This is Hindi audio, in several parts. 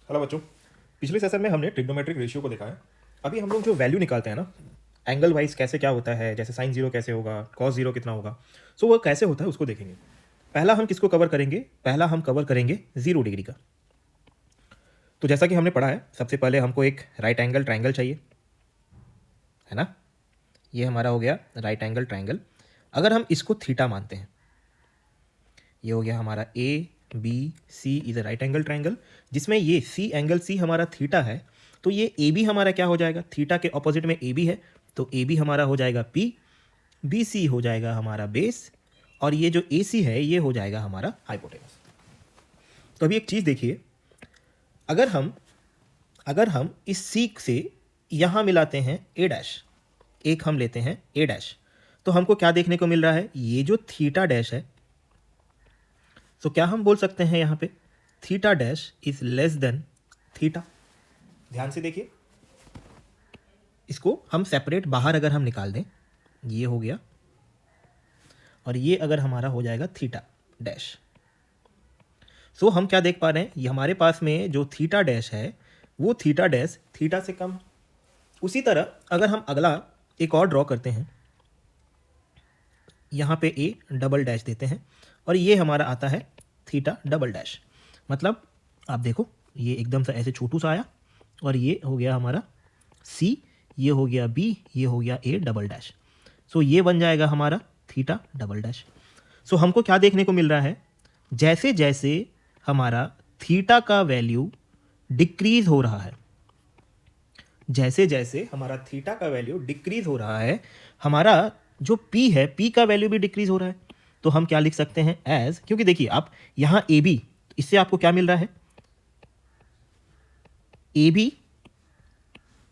हेलो बच्चों, पिछले सेशन में हमने ट्रिग्नोमेट्रिक रेशियो को देखा है। अभी हम लोग जो वैल्यू निकालते हैं ना, एंगल वाइज कैसे क्या होता है, जैसे साइन जीरो कैसे होगा, कॉस जीरो कितना होगा, सो वो कैसे होता है उसको देखेंगे। पहला हम किसको कवर करेंगे? पहला हम कवर करेंगे 0 डिग्री का। तो जैसा कि हमने पढ़ा है, सबसे पहले हमको एक राइट एंगल ट्राइंगल चाहिए, है ना। ये हमारा हो गया राइट एंगल ट्राइंगल। अगर हम इसको थीटा मानते हैं, ये हो गया हमारा A B C is a right angle triangle, जिसमें ये सी एंगल सी हमारा थीटा है। तो ये ए बी हमारा क्या हो जाएगा? थीटा के ऑपोजिट में ए बी है, तो ए बी हमारा हो जाएगा पी, बी सी हो जाएगा हमारा बेस, और ये जो ए सी है ये हो जाएगा हमारा हाइपोटेनस। तो अभी एक चीज़ देखिए, अगर हम इस सी से यहाँ मिलाते हैं ए डैश, एक हम लेते हैं ए डैश, तो हमको क्या देखने को मिल रहा है? ये जो थीटा डैश है, तो क्या हम बोल सकते हैं यहाँ पे theta dash is less than theta. ध्यान से देखिए, इसको हम सेपरेट बाहर अगर हम निकाल दें, ये हो गया, और ये अगर हमारा हो जाएगा थीटा डैश। सो हम क्या देख पा रहे हैं? ये हमारे पास में जो थीटा डैश है वो थीटा डैश थीटा से कम है। उसी तरह अगर हम अगला एक और ड्रॉ करते हैं, यहाँ पे ए डबल डैश देते हैं, और ये हमारा आता है थीटा डबल डैश। मतलब आप देखो, ये एकदम से ऐसे छोटू सा आया, और ये हो गया हमारा सी, ये हो गया बी, ये हो गया ए डबल डैश। सो ये बन जाएगा हमारा थीटा डबल डैश। सो हमको क्या देखने को मिल रहा है? जैसे जैसे हमारा थीटा का वैल्यू डिक्रीज हो रहा है, जैसे जैसे हमारा थीटा का वैल्यू डिक्रीज हो रहा है, हमारा जो पी है, पी का वैल्यू भी डिक्रीज हो रहा है। तो हम क्या लिख सकते हैं? एज, क्योंकि देखिए आप यहाँ ए बी, इससे आपको क्या मिल रहा है? A B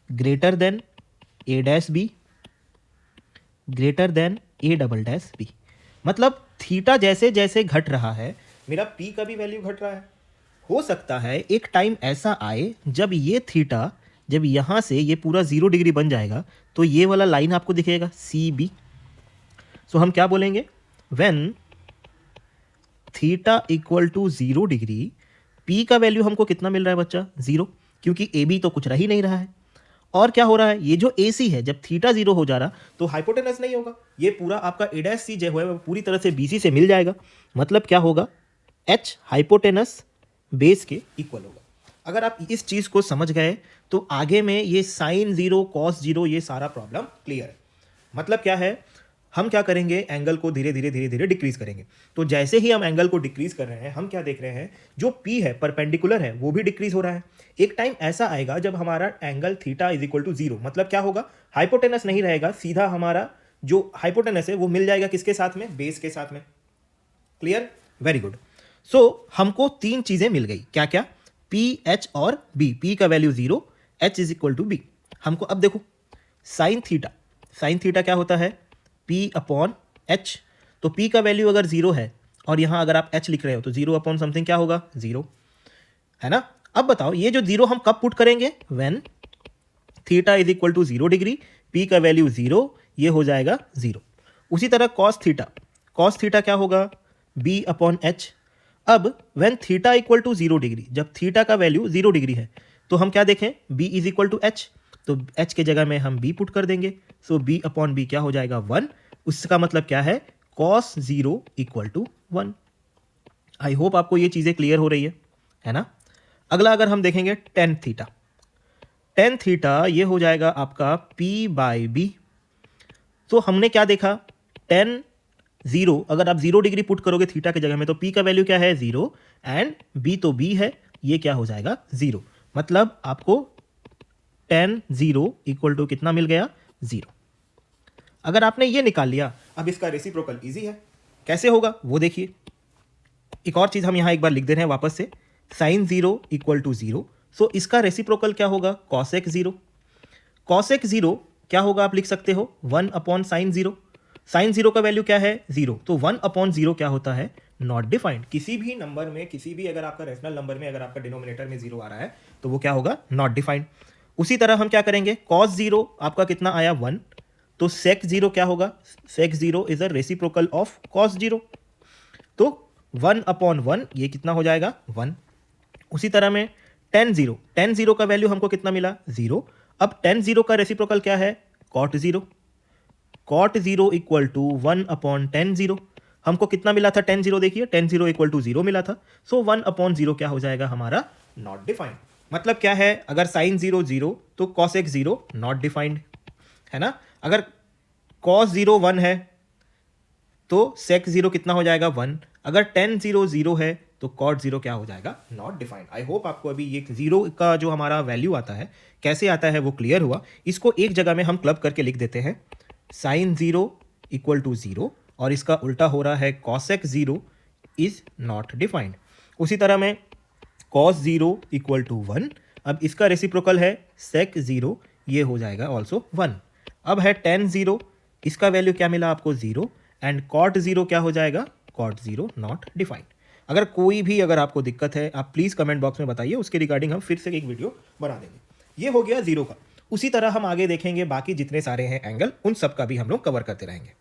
greater than A dash B greater than A double dash B. मतलब थीटा जैसे जैसे घट रहा है, मेरा पी का भी वैल्यू घट रहा है। हो सकता है एक टाइम ऐसा आए जब ये थीटा, जब यहाँ से ये पूरा 0 डिग्री बन जाएगा, तो ये वाला लाइन आपको दिखेगा सी बी। सो हम क्या बोलेंगे? When theta equal to 0 degree, P का वैल्यू हमको कितना मिल रहा है बच्चा? 0, क्योंकि ए बी तो कुछ रह ही नहीं रहा है। और क्या हो रहा है? ये जो ए सी है, जब थीटा 0 हो जा रहा तो हाइपोटेनस नहीं होगा, ये पूरा आपका ए डैश सी जो है वो पूरी तरह से बी सी से मिल जाएगा। मतलब क्या होगा? एच हाइपोटेनस बेस के इक्वल होगा। अगर आप इस चीज़ को समझ गए तो आगे में ये साइन जीरो कॉस जीरो ये सारा प्रॉब्लम क्लियर है। मतलब क्या है? हम क्या करेंगे? एंगल को धीरे धीरे धीरे धीरे डिक्रीज करेंगे। तो जैसे ही हम एंगल को डिक्रीज कर रहे हैं, हम क्या देख रहे हैं? जो पी है परपेंडिकुलर है वो भी डिक्रीज हो रहा है। एक टाइम ऐसा आएगा जब हमारा angle theta is equal to 0, मतलब क्या होगा? हाइपोटेनस नहीं रहेगा, सीधा हमारा जो हाइपोटेनस है वो मिल जाएगा किसके साथ में? बेस के साथ में। क्लियर? Very good. सो हमको तीन चीजें मिल गई, क्या क्या? पी, एच और बी। पी का value 0, H is equal to B. हमको अब देखो साइन थीटा, साइन थीटा क्या होता है? P upon H. तो पी का वैल्यू अगर 0 है और यहाँ अगर आप एच लिख रहे हो तो 0 अपॉन समथिंग क्या होगा? 0, है ना। अब बताओ ये जो 0 हम कब पुट करेंगे? When theta is equal to 0 degree, P का वैल्यू 0, ये हो जाएगा 0। उसी तरह कॉस थीटा, कॉस थीटा क्या होगा? B upon H. अब when theta equal to 0 degree, जब थीटा का वैल्यू 0 डिग्री है, तो हम क्या देखें? B is equal to H, तो एच के जगह में हम बी पुट कर देंगे। सो बी अपॉन बी क्या हो जाएगा? 1। उसका मतलब क्या है? Cos 0 equal to 1। I hope आपको ये चीज़ें क्लियर हो रही है ना। अगला अगर हम देखेंगे टेन थीटा, टेन थीटा ये हो जाएगा आपका पी बाई बी। तो हमने क्या देखा? टेन 0, अगर आप 0 डिग्री पुट करोगे थीटा के जगह में, तो पी का वैल्यू क्या है? 0, एंड बी तो बी है, ये क्या हो जाएगा? 0। मतलब आपको टेन 0 इक्वल टू कितना मिल गया? 0। अगर आपने ये निकाल लिया, अब इसका रेसिप्रोकल इजी है। कैसे होगा वो देखिए। एक और चीज़ हम यहाँ एक बार लिख दे रहे हैं वापस से, साइन 0 इक्वल टू 0। सो इसका रेसिप्रोकल क्या होगा? कॉसेक 0। कॉसेक 0 क्या होगा? आप लिख सकते हो 1 अपॉन साइन 0। साइन 0 का वैल्यू क्या है? 0। तो 1 अपॉन 0 क्या होता है? Not defined. किसी भी नंबर में, किसी भी अगर आपका रेशनल नंबर में अगर आपका डिनोमिनेटर में 0 आ रहा है तो वो क्या होगा? Not defined. उसी तरह हम क्या करेंगे? कॉस 0 आपका कितना आया? 1। तो सेक 0 क्या होगा? सेक 0 is a reciprocal of cos 0। तो 1 अपॉन 1 ये कितना हो जाएगा? 1। उसी तरह में tan 0 का वैल्यू हमको कितना मिला 0। अब tan 0 का रेसिप्रोकल क्या है cot 0। cot 0 equal to 1/tan 0। हमको कितना मिला था tan 0, देखिए tan 0 इक्वल टू 0 मिला था, सो 1/0 क्या हो जाएगा हमारा नॉट डिफाइंड। मतलब क्या है, अगर sin 0 0 तो cosec 0 नॉट डिफाइंड है ना। अगर cos 0 1 है तो sec 0 कितना हो जाएगा 1। अगर tan 0 0 है तो cot 0 क्या हो जाएगा नॉट डिफाइंड। आई होप आपको अभी ये 0 का जो हमारा वैल्यू आता है कैसे आता है वो क्लियर हुआ। इसको एक जगह में हम क्लब करके लिख देते हैं, sin 0 इक्वल टू 0 और इसका उल्टा हो रहा है cosec 0 इज नॉट डिफाइंड। उसी तरह में cos 0 इक्वल टू 1, अब इसका रेसिप्रोकल है sec 0, ये हो जाएगा ऑल्सो 1। अब है tan 0, इसका वैल्यू क्या मिला आपको 0, एंड cot 0 क्या हो जाएगा cot 0 नॉट डिफाइंड। अगर कोई भी अगर आपको दिक्कत है आप प्लीज़ कमेंट बॉक्स में बताइए, उसके रिगार्डिंग हम फिर से एक वीडियो बना देंगे। ये हो गया 0 का। उसी तरह हम आगे देखेंगे बाकी जितने सारे हैं एंगल, उन सब का भी हम लोग कवर करते रहेंगे।